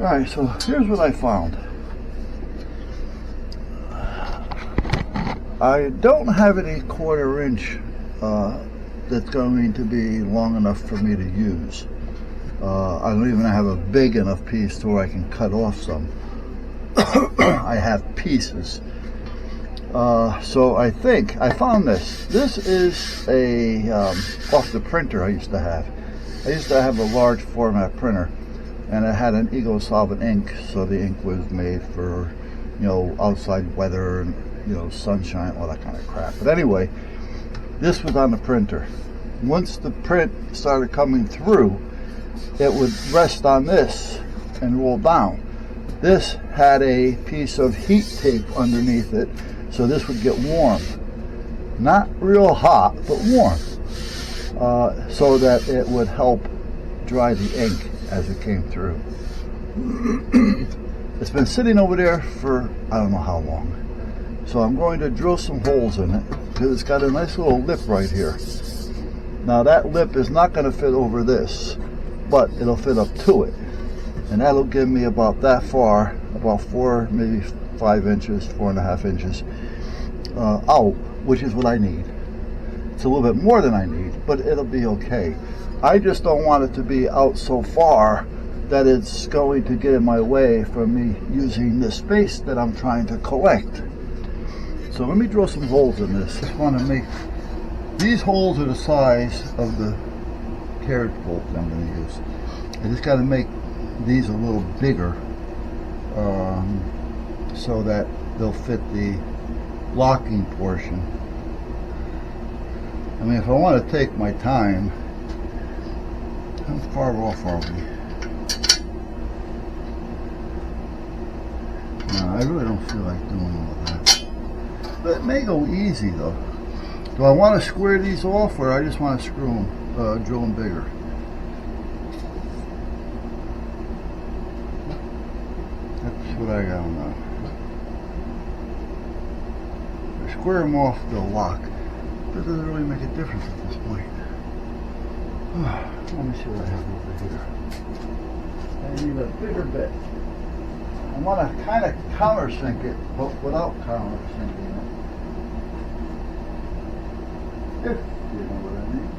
Alright, so here's what I found. I don't have any 1/4 inch that's going to be long enough for me to use. I don't even have a big enough piece to where I can cut off some. I have pieces. So I think I found this. This is a off the printer I used to have. I used to have a large format printer, and it had an Ego solvent ink, so the ink was made for, you know, outside weather and, you know, sunshine, all that kind of crap. But anyway, this was on the printer. Once the print started coming through, it would rest on this and roll down. This had a piece of heat tape underneath it, so this would get warm. Not real hot, but warm. So that it would help dry the ink as it came through. It's been sitting over there for I don't know how long. So I'm going to drill some holes in it because it's got a nice little lip right here. Now that lip is not going to fit over this, but it'll fit up to it. And that'll give me about that far, about 4, maybe 5 inches, 4.5 inches out, which is what I need. It's a little bit more than I need, but it'll be okay. I just don't want it to be out so far that it's going to get in my way from me using the space that I'm trying to collect. So let me drill some holes in this. Just want to make, these holes are the size of the carriage bolts I'm going to use. I just got to make these a little bigger so that they'll fit the locking portion. I mean, if I want to take my time, how far off are we? No, I really don't feel like doing all that. But it may go easy though. Do I want to square these off, or I just want to screw them, drill them bigger? That's what I got now. Square them off, they'll lock. But it doesn't really make a difference at this point. Let me see what I have over here. I need a bigger bit. I want to kind of countersink it, but without countersinking it. If you know what I mean.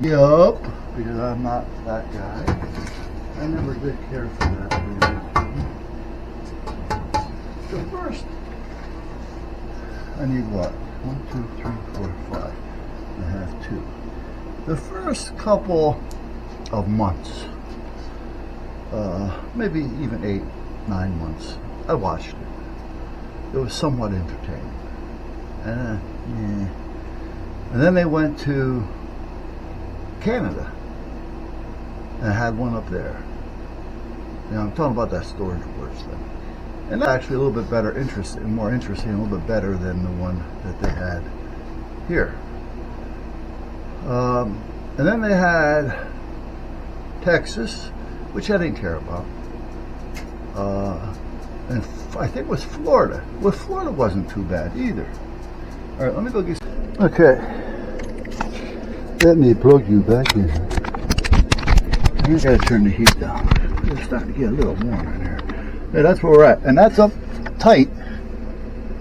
Yep. Because I'm not that guy. I never did care for that. So first, I need what? 1, 2, 3, 4, 5. I have 2. The first couple of months, maybe even 8, 9 months, I watched it. It was somewhat entertaining. And then they went to Canada and had one up there. You know, I'm talking about that Storage Wars thing. And that's actually a little bit better, more interesting, a little bit better than the one that they had here. And then they had Texas, which I didn't care about. And I think it was Florida. Well, Florida wasn't too bad either. All right, let me go get. Okay. Let me plug you back in. I gotta turn the heat down. It's starting to get a little warm in here. Yeah, that's where we're at. And that's up tight.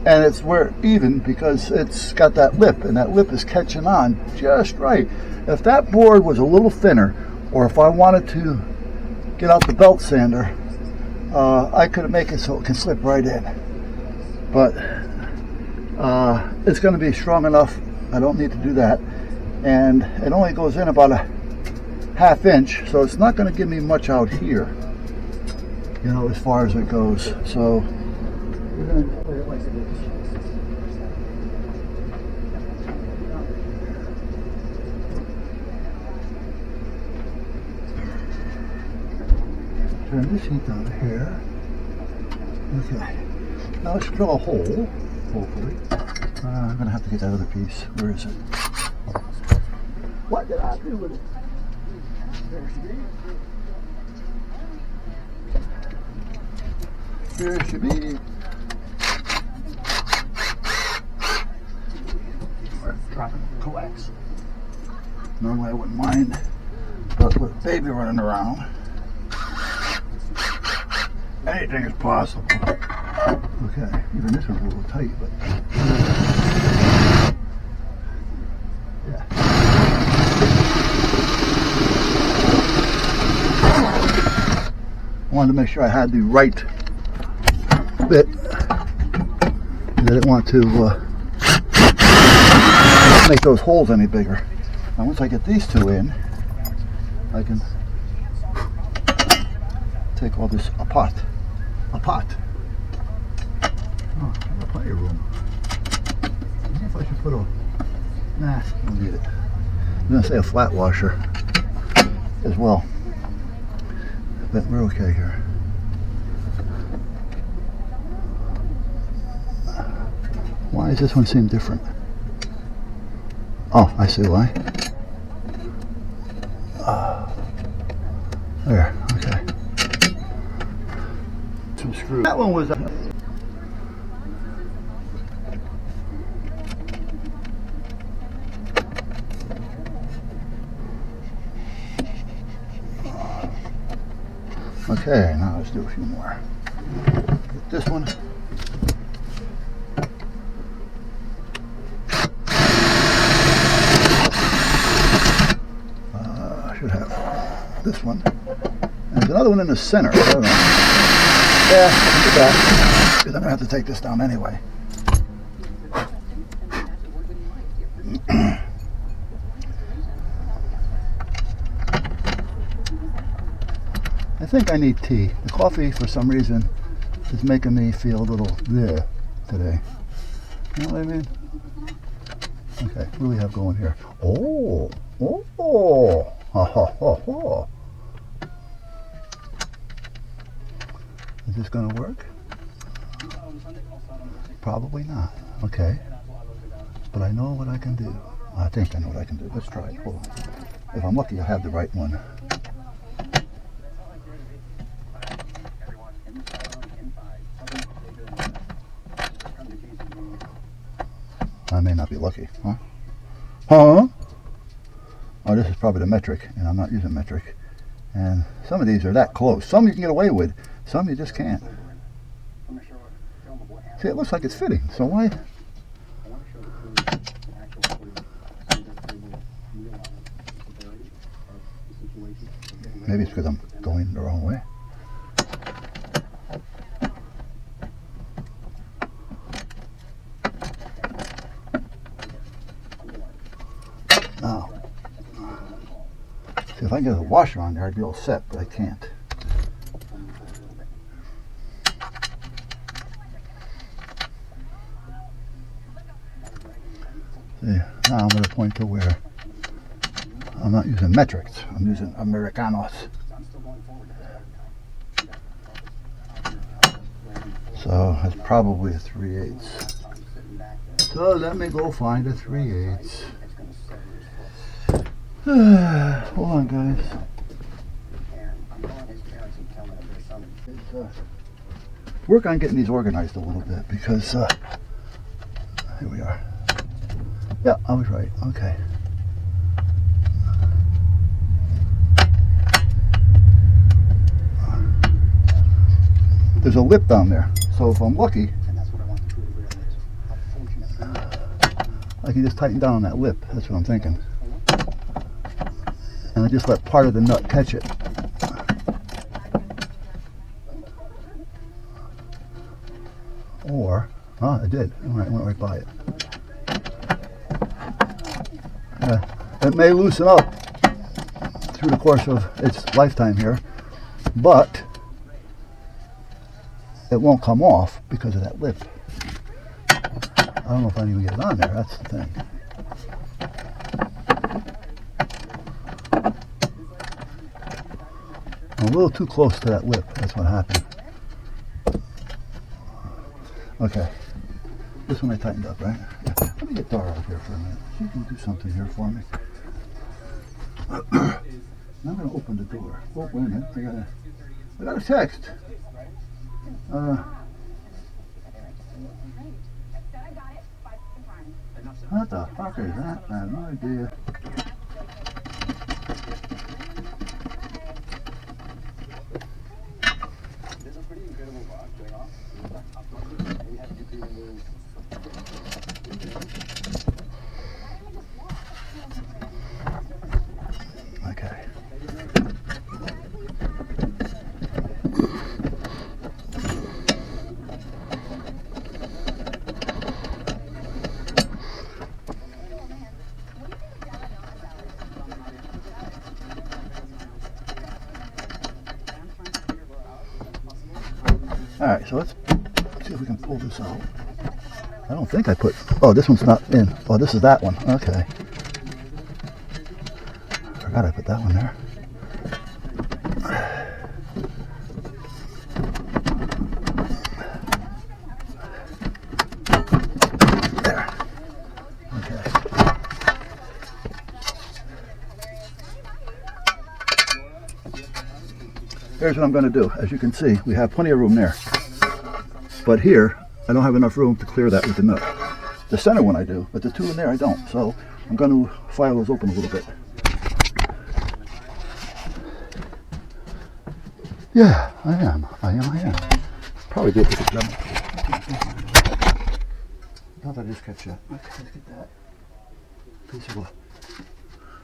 And it's where even because it's got that lip, and that lip is catching on just right. If that board was a little thinner, or if I wanted to get out the belt sander, I could make it so it can slip right in. But it's going to be strong enough. I don't need to do that. And it only goes in about a 1/2 inch, so it's not going to give me much out here, you know, as far as it goes. So we're going to play it like it is. turn this heat down here. Okay. Now let's drill a hole, hopefully. I'm gonna have to get that other piece. Where is it? What did I do with it? There she be. There she be. We're dropping coax. Normally I wouldn't mind, but with baby running around, anything is possible. Okay, even this one's a little tight, but yeah. I wanted to make sure I had the right bit. I didn't want to make those holes any bigger. Now once I get these two in, I can take all this apart. Oh, I got plenty of room. I wonder if I should put a... Nah, I don't need it. I'm going to say a flat washer as well. But we're okay here. Why does this one seem different? Oh, I see why. There, okay. Some screws. That one was... Okay, now let's do a few more. Get this one. I should have this one. And there's another one in the center. I don't know. Yeah, I'll do that. Because I'm going to have to take this down anyway. I think I need tea. The coffee, for some reason, is making me feel a little bleh today. You know what I mean? Okay, what do we have going here? Oh, ha ha ha ha. Is this going to work? Probably not. Okay. But I know what I can do. I think I know what I can do. Let's try it. Hold on. If I'm lucky, I'll have the right one. I may not be lucky, huh? Huh? Oh, this is probably the metric, and I'm not using metric. And some of these are that close. Some you can get away with, some you just can't. See, it looks like it's fitting, so why? Maybe it's because I'm going the wrong way. Now, see, if I can get a washer on there, I'd be all set, but I can't. See, now I'm at a point to where I'm not using metrics, I'm using Americanos. So that's probably a 3/8. So let me go find a 3/8. Hold on, guys. Work on getting these organized a little bit because here we are. Yeah, I was right. Okay. There's a lip down there, so if I'm lucky, I can just tighten down on that lip. That's what I'm thinking. And I just let part of the nut catch it. Or, it did. All right, went right by it. It may loosen up through the course of its lifetime here, but it won't come off because of that lip. I don't know if I can even get it on there. That's the thing. I'm a little too close to that lip. That's what happened. Okay. This one I tightened up, right? Yeah. Let me get Dara out here for a minute. She can do something here for me. Now I'm going to open the door. Oh, wait a minute. I got a text. What the fuck is that? I have no idea. There's a pretty incredible vibe going on. We have to remove. Okay. Alright, so let's see if we can pull this out. I don't think I put... Oh, this one's not in. Oh, this is that one. Okay. Forgot I put that one there. There. Okay. Here's what I'm going to do. As you can see, we have plenty of room there. But here, I don't have enough room to clear that with the nut. The center one I do, but the two in there I don't. So I'm going to file those open a little bit. Yeah, I am. Probably do it with a Dremel. Not that I just catch that. Okay, let's get that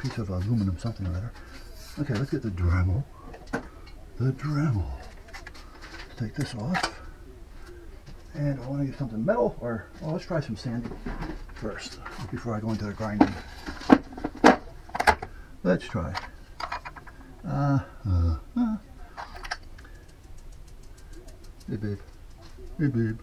piece of aluminum something or other. Okay, let's get the Dremel. The Dremel. Let's take this off. And I want to get something metal, or let's try some sanding first before I go into the grinding. Let's try. Hey babe. Hey babe.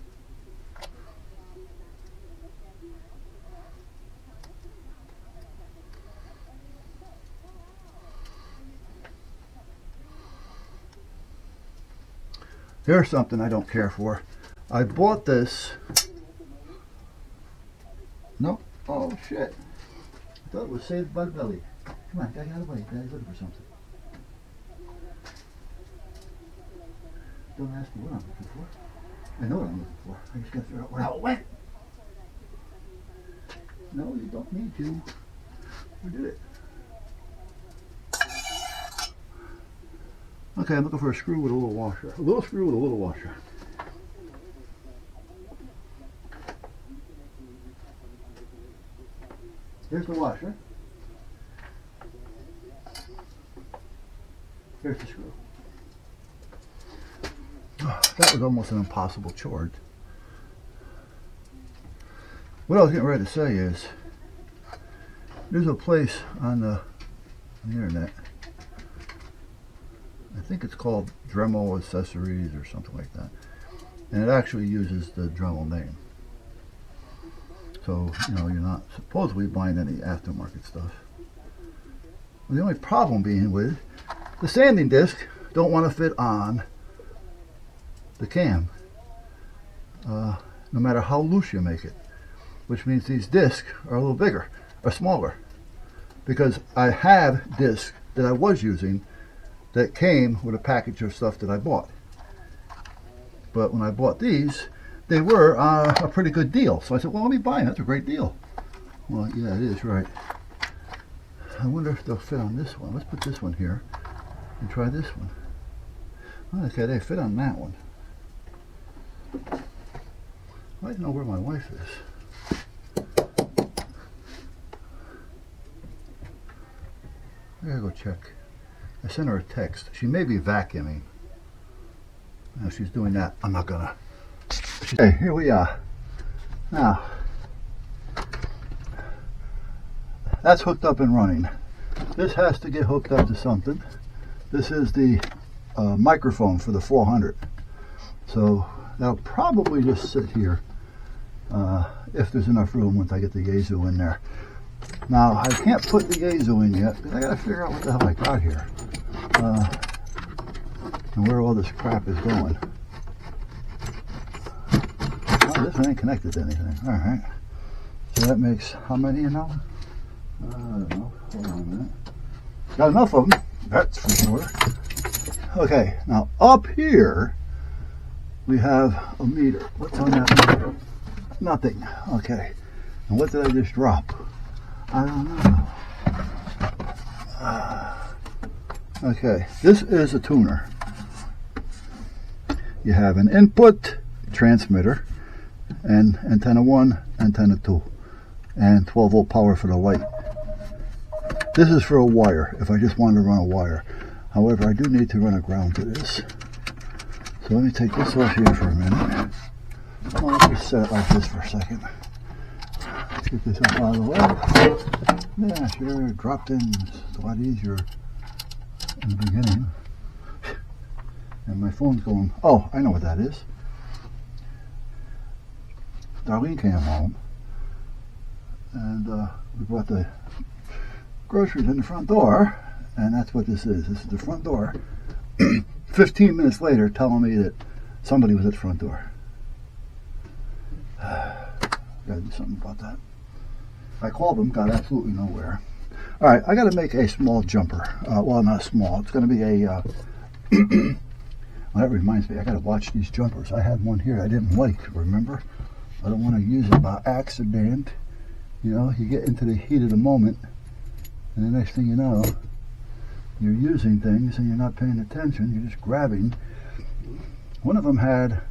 Here's something I don't care for. I bought this. Nope. Oh shit. I thought it was Saved by the Belly. Come on, get out of the way. Daddy's looking for something. Don't ask me what I'm looking for. I know what I'm looking for. I just gotta figure out where it went. No, you don't need to. We did it. Okay, I'm looking for a screw with a little washer. A little screw with a little washer. Here's the washer. Here's the screw. That was almost an impossible chore. What I was getting ready to say is, there's a place on the internet, I think it's called Dremel Accessories or something like that, and it actually uses the Dremel name. So, you know, you're not supposedly buying any aftermarket stuff. Well, the only problem being with the sanding disc don't want to fit on the cam, no matter how loose you make it, which means these discs are a little bigger or smaller, because I have discs that I was using that came with a package of stuff that I bought. But when I bought these, they were a pretty good deal. So I said, well, let me buy them. That's a great deal. Well, yeah, it is, right. I wonder if they'll fit on this one. Let's put this one here and try this one. Well, okay, they fit on that one. I'd like to know where my wife is. I gotta go check. I sent her a text. She may be vacuuming. Now she's doing that. I'm not gonna. Okay, here we are. Now, that's hooked up and running. This has to get hooked up to something. This is the microphone for the 400. So that'll probably just sit here if there's enough room once I get the Yaesu in there. Now, I can't put the Yaesu in yet because I gotta figure out what the hell I got here. and where all this crap is going. Oh, this one ain't connected to anything. All right. So that makes how many, you know? I don't know. Hold on a minute. Got enough of them, that's for sure. Okay, now up here we have a meter. What's on that meter? Nothing. Okay. And what did I just drop? I don't know. Okay, this is a tuner. You have an input transmitter and antenna 1, antenna 2, and 12 volt power for the light. This is for a wire, if I just want to run a wire. However, I do need to run a ground to this. So let me take this off here for a minute. I'll just set it like this for a second. Get this up out of the way. Yeah, sure, dropped in. It's a lot easier in the beginning. And my phone's going, oh, I know what that is. Darlene came home and we brought the groceries in the front door, and that's what this is. This is the front door. 15 minutes later, telling me that somebody was at the front door. Gotta do something about that. I called them, got absolutely nowhere. All right, I got to make a small jumper. Well, not small. It's going to be a. Well, that reminds me, I got to watch these jumpers. I had one here I didn't like. Remember? I don't want to use it by accident. You know, you get into the heat of the moment, and the next thing you know, you're using things and you're not paying attention. You're just grabbing. One of them had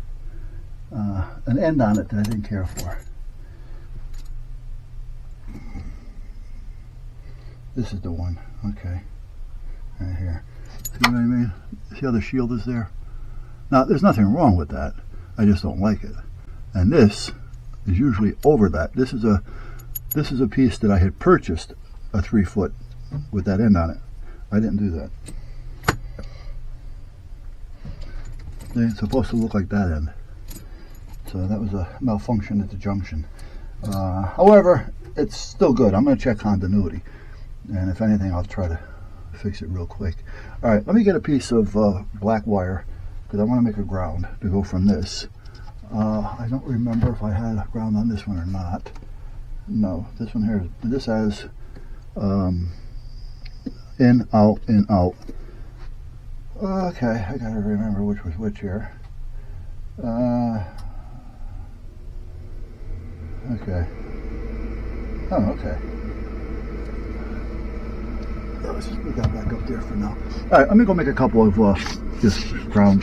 an end on it that I didn't care for. This is the one. Okay. Right here. See what I mean? See how the shield is there? Now, there's nothing wrong with that. I just don't like it. And this is usually over that. This is a piece that I had purchased a 3-foot with that end on it. I didn't do that. It's supposed to look like that end. So that was a malfunction at the junction. However, it's still good. I'm going to check continuity. And if anything, I'll try to fix it real quick. All right, let me get a piece of black wire because I want to make a ground to go from this. I don't remember if I had a ground on this one or not. No, this one here, this has in, out, in, out. Okay, I gotta remember which was which here. Okay. Oh, okay. Let's just put that back up there for now. All right, let me go make a couple of just ground